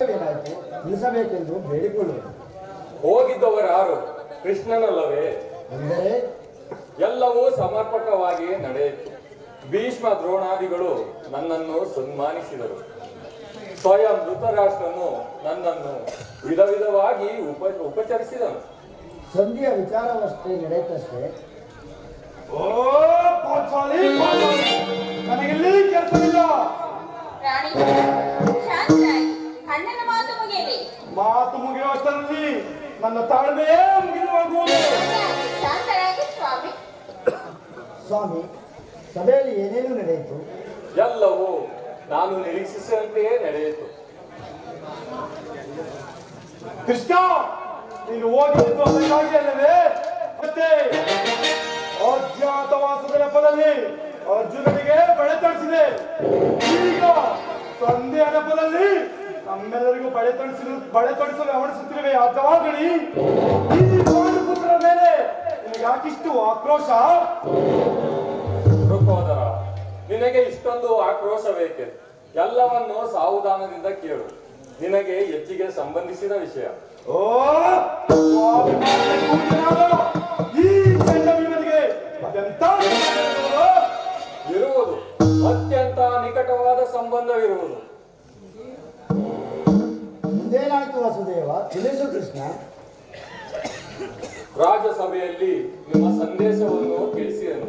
ನಿಲ್ಲಿಸಬೇಕೆಂದು ಬೇಡಿಕೊಳ್ಳುವೆ. ಹೋಗಿದ್ದವರಾರು ಕೃಷ್ಣನಲ್ಲವೇ? ಅಂದರೆ ಎಲ್ಲವೂ ಸಮರ್ಪಕವಾಗಿ ನಡೆಯಿತು. ಭೀಷ್ಮ ದ್ರೋಣಾದಿಗಳು ನನ್ನನ್ನು ಸನ್ಮಾನಿಸಿದರು. ಸ್ವಯಂ ಧೃತರಾಷ್ಟ್ರನು ನನ್ನನ್ನು ವಿಧ ವಿಧವಾಗಿ ಉಪಚರಿಸಿದನು. ಸಂಧಿಯ ವಿಚಾರವಷ್ಟೇ ನಡೆಯುತ್ತಷ್ಟೇ. ನನಗೆಲ್ಲಿ ಕೆಲಸವಿಲ್ಲ. ಮಾತು ಮುಗಿಯುವಷ್ಟರಲ್ಲಿ ನನ್ನ ತಾಳ್ಮೆಯೇ ಮುಗಿದುವಾಗುವುದು. ಸ್ವಾಮಿ, ಸಭೆಯಲ್ಲಿ ಏನೇನು ನಡೆಯಿತು? ಎಲ್ಲವೂ ನಾನು ನಿರೀಕ್ಷಿಸಿದಂತೆಯೇ ನಡೆಯಿತು. ಕೃಷ್ಣ, ನೀನು ಹೋಗಿದ್ದು ಅದಕ್ಕಾಗಿ ಅಲ್ಲವೇ? ಮತ್ತೆ ಅಜ್ಞಾತವಾಸದ ನೆಪದಲ್ಲಿ ಅರ್ಜುನನಿಗೆ ಬಳೆ ತಡಿಸಿದೆ. ಈಗ ಸಂಧ್ಯಾ ನೆಪದಲ್ಲಿ ನಮ್ಮೆಲ್ಲರಿಗೂ ಬಳೆ ತೊಡಿಸಲು ಗಮನಿಸುತ್ತಿರುವೆ. ಆತವಾಗಲಿ ಈ ಪುತ್ರರ ಮೇಲೆ ಯಾಕಿಷ್ಟು ಆಕ್ರೋಶ? ಋಕೋದರ, ನಿನಗೆ ಇಷ್ಟೊಂದು ಆಕ್ರೋಶ ಬೇಕೆ? ಎಲ್ಲವನ್ನು ಸಾವಧಾನದಿಂದ ಕೇಳು. ನಿನಗೆ ಹೆಚ್ಚಿಗೆ ಸಂಬಂಧಿಸಿದ ವಿಷಯ. ಇರುವುದು ಅತ್ಯಂತ ನಿಕಟವಾದ ಸಂಬಂಧವಿರುವುದು. ಮುಂದೇನಾಯ್ತು ವಸುದೇವ? ತಿಳಿಸು ಕೃಷ್ಣ. ರಾಜಸಭೆಯಲ್ಲಿ ನಿಮ್ಮ ಸಂದೇಶವನ್ನು ತಿಳಿಸಿದನು.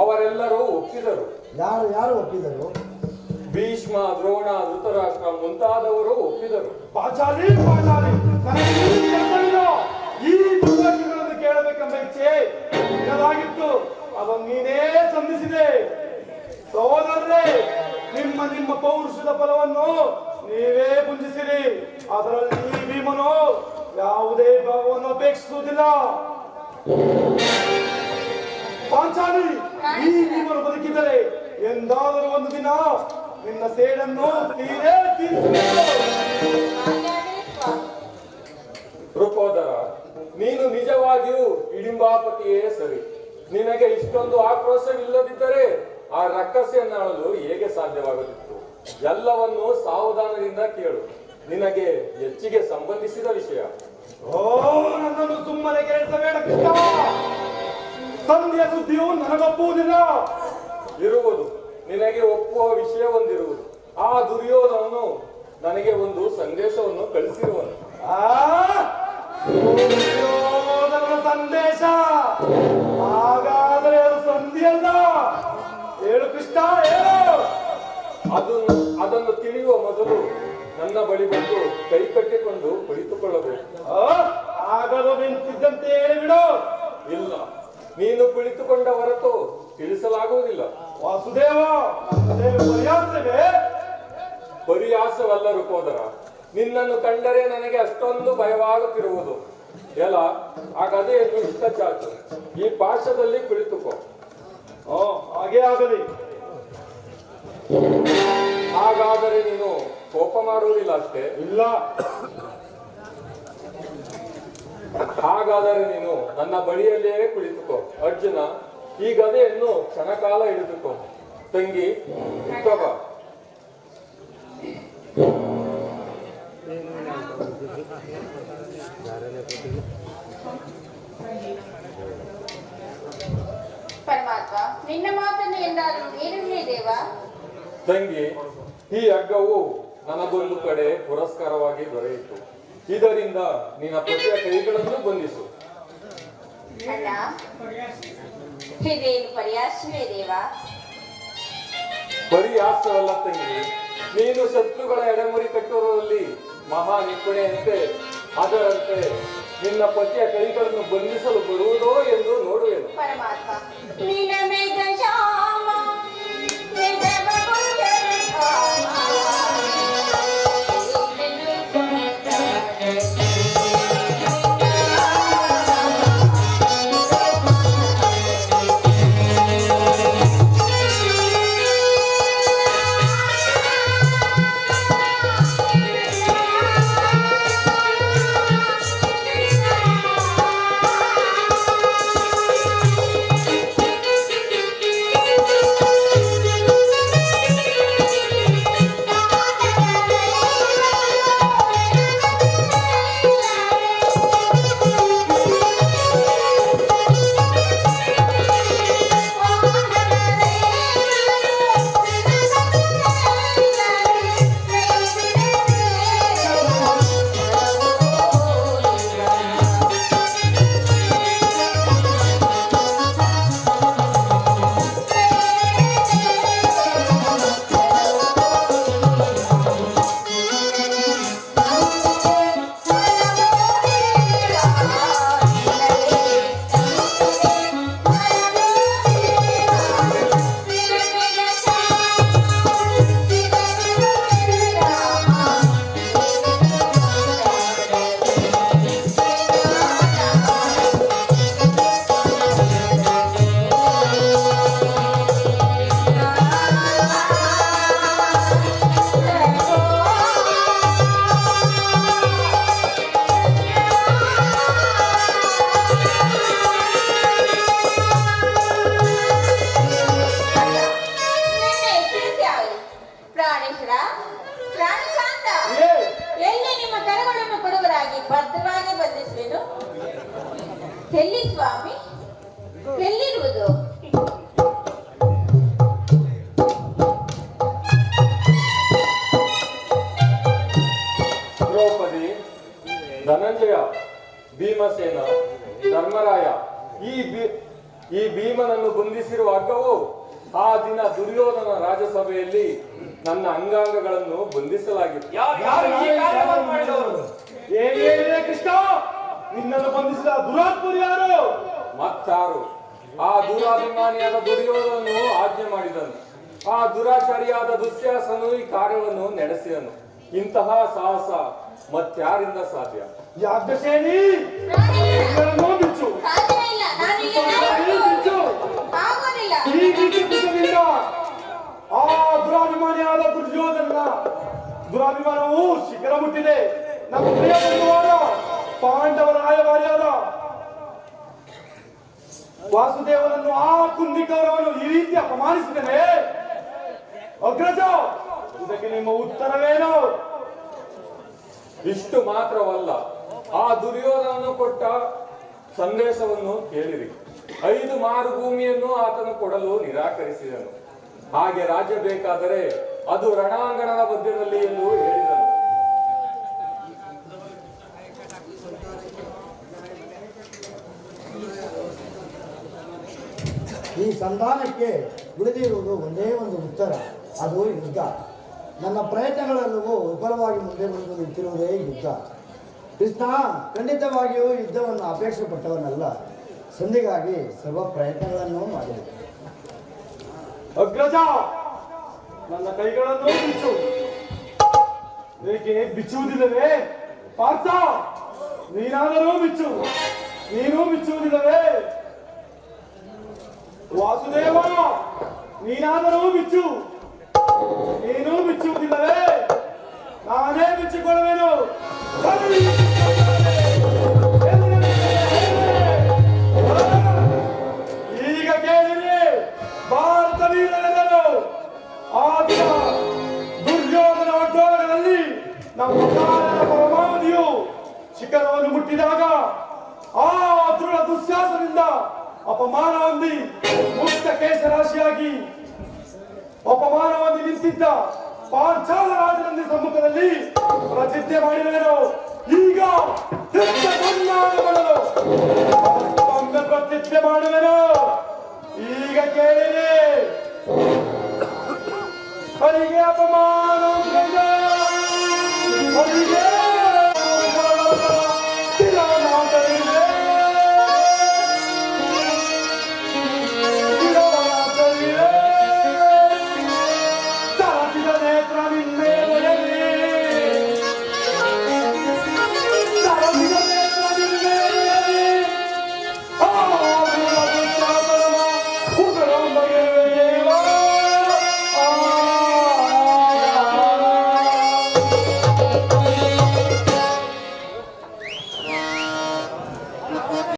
ಅವರೆಲ್ಲರೂ ಒಪ್ಪಿದರು. ಯಾರು ಯಾರು ಒಪ್ಪಿದರು? ಭೀಷ್ಮ, ದ್ರೋಣ, ಧೃತರಾಷ್ಟ್ರ ಮುಂತಾದವರು ಒಪ್ಪಿದರು. ಪಾಚಾಲಿ ಪಾಚಾಲಿ, ಈ ದುರ್ವಾಕ್ಯಗಳನ್ನು ಕೇಳಬೇಕೆಂಬ ಇಚ್ಛೆ ಇಲ್ಲದಾಗಿತ್ತು. ಅದನ್ನು ನೀನೇ ಸಂಧಿಸಿದೆ. ಸಹೋದರರೇ, ನಿಮ್ಮ ಪೌರುಷದ ಫಲವನ್ನು ನೀವೇ ಪುಂಜಿಸಿರಿ. ಅದರಲ್ಲಿ ಭೀಮನು ಯಾವುದೇ ಭಾಗವನ್ನು ಅಪೇಕ್ಷಿಸುವುದಿಲ್ಲ. ಪಾಂಚಾಲಿ, ಈ ಭೀಮನು ಬದುಕಿದರೆ ಎಂದಾದರೂ ಒಂದು ದಿನ ನಿನ್ನ ಸೇಡನ್ನು ತೀರಿಸಬೇಕು. ಋಕೋದರ, ನೀನು ನಿಜವಾಗಿಯೂ ಹಿಡಿಂಬಾಪತಿಯೇ ಸರಿ. ನಿನಗೆ ಇಷ್ಟೊಂದು ಆಕ್ರೋಶವಿಲ್ಲದಿದ್ದರೆ ಆ ರಕ್ಕಸೆಯನ್ನಾಳಲು ಹೇಗೆ ಸಾಧ್ಯವಾಗುತ್ತಿತ್ತು? ಎಲ್ಲವನ್ನು ಸಾವಧಾನದಿಂದ ಕೇಳು. ನಿನಗೆ ಹೆಚ್ಚಿಗೆ ಸಂಬಂಧಿಸಿದ ವಿಷಯ. ನನ್ನನ್ನು ಸುಮ್ಮನೆ ಕೇಳಿಸಬೇಡ ಕೃಷ್ಣ. ಸಂಧಿಯ ಸುದ್ದಿಯು ನನಗೊಪ್ಪುವುದಿಲ್ಲ. ಇರುವುದು ನಿನಗೆ ಒಪ್ಪುವ ವಿಷಯ ಒಂದಿರುವುದು. ಆ ದುರ್ಯೋಧನನು ನನಗೆ ಒಂದು ಸಂದೇಶವನ್ನು ಕಳಿಸಿರುವನು. ದುರ್ಯೋಧನನ ಸಂದೇಶ? ಹಾಗಾದರೆ ಅದು ಸಂಧಿಯಲ್ಲ. ಹೇಳು ಕೃಷ್ಣ, ಹೇಳು. ಅದನ್ನು ತಿಳಿಯುವ ಮೊದಲು ನನ್ನ ಬಳಿ ಬಂದು ಕೈ ಕಟ್ಟಿಕೊಂಡು ಕುಳಿತುಕೊಳ್ಳಬೇಕು. ಆಗಲು ನಿಂತಿದ್ದಂತೆ ಹೇಳಿಬಿಡು. ಇಲ್ಲ, ನೀನು ಕುಳಿತುಕೊಂಡ ಹೊರತು ತಿಳಿಸಲಾಗುವುದಿಲ್ಲ. ವಾಸುದೇವ, ಪರಿಹಾಸವಲ್ಲ ಋಕೋದರ. ನಿನ್ನನ್ನು ಕಂಡರೆ ನನಗೆ ಅಷ್ಟೊಂದು ಭಯವಾಗುತ್ತಿರುವುದು. ಎಲ್ಲ ಆ ಗದೆಯನ್ನು ಇಷ್ಟ ಚಾಚು. ಈ ಪಾರ್ಶ್ವದಲ್ಲಿ ಕುಳಿತುಕೋ. ಹಾಗೆ ಆಗಲಿ. ಹಾಗಾದರೆ ನೀನು ಕೋಪ ಮಾಡುವುದಿಲ್ಲ ಅಷ್ಟೇ? ಇಲ್ಲ. ಹಾಗಾದರೆ ನೀನು ನನ್ನ ಬಳಿಯಲ್ಲೇ ಕುಳಿತುಕೋ. ಅರ್ಜುನ, ಈ ಗದೆಯನ್ನು ಕ್ಷಣಕಾಲ ಹಿಡಿದುಕೋ. ತಂಗಿ, ಬಾ. ಪರಮಾತ್ಮ, ನಿನ್ನ ಮಾತನ್ನು ಎಂದಾದರೂ ನೀನು ದೇವ? ತಂಗಿ, ಈ ಹಗ್ಗವು ನನಗೊಂದು ಕಡೆ ಪುರಸ್ಕಾರವಾಗಿ ದೊರೆಯಿತು. ಇದರಿಂದ ನಿನ್ನ ಪತಿಯ ಕೈಗಳನ್ನು ಬಂಧಿಸು. ಅಣ್ಣ, ಇದೇನು ಪರಿಹಾಸವೇ ದೇವ? ಪರಿಹಾಸವಲ್ಲ ತಂಗಿ. ನೀನು ಶತ್ರುಗಳ ಎಡೆಮುರಿ ಕಟ್ಟುವುದರಲ್ಲಿ ಮಹಾ ನಿಪುಣೆಯಂತೆ ಅದರಂತೆ ನಿನ್ನ ಪತಿಯ ಕೈಗಳನ್ನು ಬಂಧಿಸಲು ಬರುವುದೋ ಎಂದು ನೋಡುವೆನು. ಪರಮಾತ್ಮ, ನಿನ್ನ ಮೇಘ ಶ್ಯಾಮ ಸ್ವಾಮಿ ಎಲ್ಲಿರುವುದು? ದ್ರೌಪದಿ, ಧನಂಜಯ, ಭೀಮಸೇನ, ಧರ್ಮರಾಯ ಈ ಭೀಮನನ್ನು ಬಂಧಿಸಿರುವ ಹಗ್ಗವು ಆ ದಿನ ದುರ್ಯೋಧನ ರಾಜಸಭೆಯಲ್ಲಿ ನನ್ನ ಅಂಗಾಂಗಗಳನ್ನು ಬಂಧಿಸಲಾಗಿತ್ತು. ಯಾರು ಈ ಕಾರ್ಯವನ್ನು ಮಾಡಿದವರು? ಏನಿದೆ ಕೃಷ್ಣ? ನಿನ್ನನ್ನು ಬಂಧಿಸಿದ ದುರಾತ್ಮರು ಯಾರು? ಮತ್ತಾರು? ಆ ದುರಾಭಿಮಾನಿಯಾದ ದುರ್ಯೋಧನನು ಆಜ್ಞೆ ಮಾಡಿದನು. ಆ ದುರಾಚಾರಿಯಾದ ದುಶ್ಯಾಸನು ಈ ಕಾರ್ಯವನ್ನು ನಡೆಸಿದನು. ಇಂತಹ ಸಾಹಸ ಮತ್ಯಾರಿಂದ ಸಾಧ್ಯ? ಯಾಜ್ಞಸೇನಿ ಬಿಚ್ಚು. ಸಾಧ್ಯ ಇಲ್ಲ, ನಾನು ಇಲ್ಲೇ ಬಿಚ್ಚು. ಆಗೋದಿಲ್ಲ. ಈ ರೀತಿ ಬಿಚ್ಚಲಿಲ್ಲ. ಆ ದುರಾಭಿಮಾನಿಯಾದ ದುರಾಭಿಮಾನವು ಶಿಖರ ಮುಟ್ಟಿದೆ. ನಮ್ಮ ಪ್ರಿಯ ಬಂಧುವಾದ ಪಾಂಡವರ ರಾಯಭಾರಿಯಾದ ವಾಸುದೇವನನ್ನು ಆ ಕುಂದಿಕವರವನ್ನು ಈ ರೀತಿ ಅಪಮಾನಿಸಿದ್ದೇನೆ. ಅಗ್ರಜ, ಇದಕ್ಕೆ ನಿಮ್ಮ ಉತ್ತರವೇನು? ಇಷ್ಟು ಮಾತ್ರವಲ್ಲ, ಆ ದುರ್ಯೋಧನನು ಕೊಟ್ಟ ಸಂದೇಶವನ್ನು ಕೇಳಿರಿ. 5 ಮಾರುಭೂಮಿಯನ್ನು ಆತನು ಕೊಡಲು ನಿರಾಕರಿಸಿದನು. ಹಾಗೆ ರಾಜ್ಯ ಬೇಕಾದರೆ ಅದು ರಣಾಂಗಣದ ಮಧ್ಯದಲ್ಲಿ ಎಂದು ಹೇಳಿದನು. ಈ ಸಂಧಾನಕ್ಕೆ ಉಳಿದಿರುವುದು ಒಂದೇ ಒಂದು ಉತ್ತರ, ಅದು ಯುದ್ಧ. ನನ್ನ ಪ್ರಯತ್ನಗಳೆಲ್ಲವೂ ವಿಫಲವಾಗಿ ಮುಂದೆ ಬಂದು ನಿಂತಿರುವುದೇ ಯುದ್ಧ. ಕೃಷ್ಣ ಖಂಡಿತವಾಗಿಯೂ ಯುದ್ಧವನ್ನು ಅಪೇಕ್ಷೆ ಪಟ್ಟವನಲ್ಲ. ಸಂಧಿಗಾಗಿ ಸರ್ವ ಪ್ರಯತ್ನಗಳನ್ನು ಮಾಡಿದೆ. ಅಗ್ರಜ, ನನ್ನ ಕೈಗಳನ್ನು ಬಿಚ್ಚು. ಏಕೆ ಬಿಚ್ಚುವುದಿಲ್ಲವೇ? ಪಾರ್ಥ, ನೀನಾದರೂ ಬಿಚ್ಚು. ನೀನು ಬಿಚ್ಚುವುದಿಲ್ಲವೇ? ವಾಸುದೇವ, ನೀನಾದರೂ ಬಿಚ್ಚು. ನೀನು ಬಿಚ್ಚುವುದಿಲ್ಲವೇ? ನಾನೇ ಬಿಚ್ಚಿಕೊಳ್ಳುವೆನು. ಈಗ ಕೇಳಿರಿ, ಭಾರತ ವೀರರೆಲ್ಲರೂ ಆ ದಿನ ದುರ್ಯೋಧನ ಒಡ್ಡೋಲಗಳಲ್ಲಿ ನಮ್ಮ ಕಾಲದ ಪರಮಾವಧಿಯು ಶಿಖರವನ್ನು ಮುಟ್ಟಿದಾಗ ಆ ದೃಢ ದುಶ್ಯಾಸನದಿಂದ ಅಪಮಾನ ಹೊಂದಿ ಮುಕ್ತ ಕೇಶರಾಶಿಯಾಗಿ ಅಪಮಾನ ಹೊಂದಿ ನಿಂತಿದ್ದ ಪಾಂಚಾಲ ರಾಜನಂದಿ ಸಮ್ಮುಖದಲ್ಲಿ ಪ್ರತಿಜ್ಞೆ ಮಾಡಿದನು. ಈಗ ಸನ್ಮಾನ ಮಾಡಲು ಒಮ್ಮೆ ಪ್ರತಿಜ್ಞೆ ಮಾಡುವೆನು. ಈಗ ಕೇಳಿರಿ, ಹರಿಗೆ ಅಪಮಾನ ಹರಿಗೆ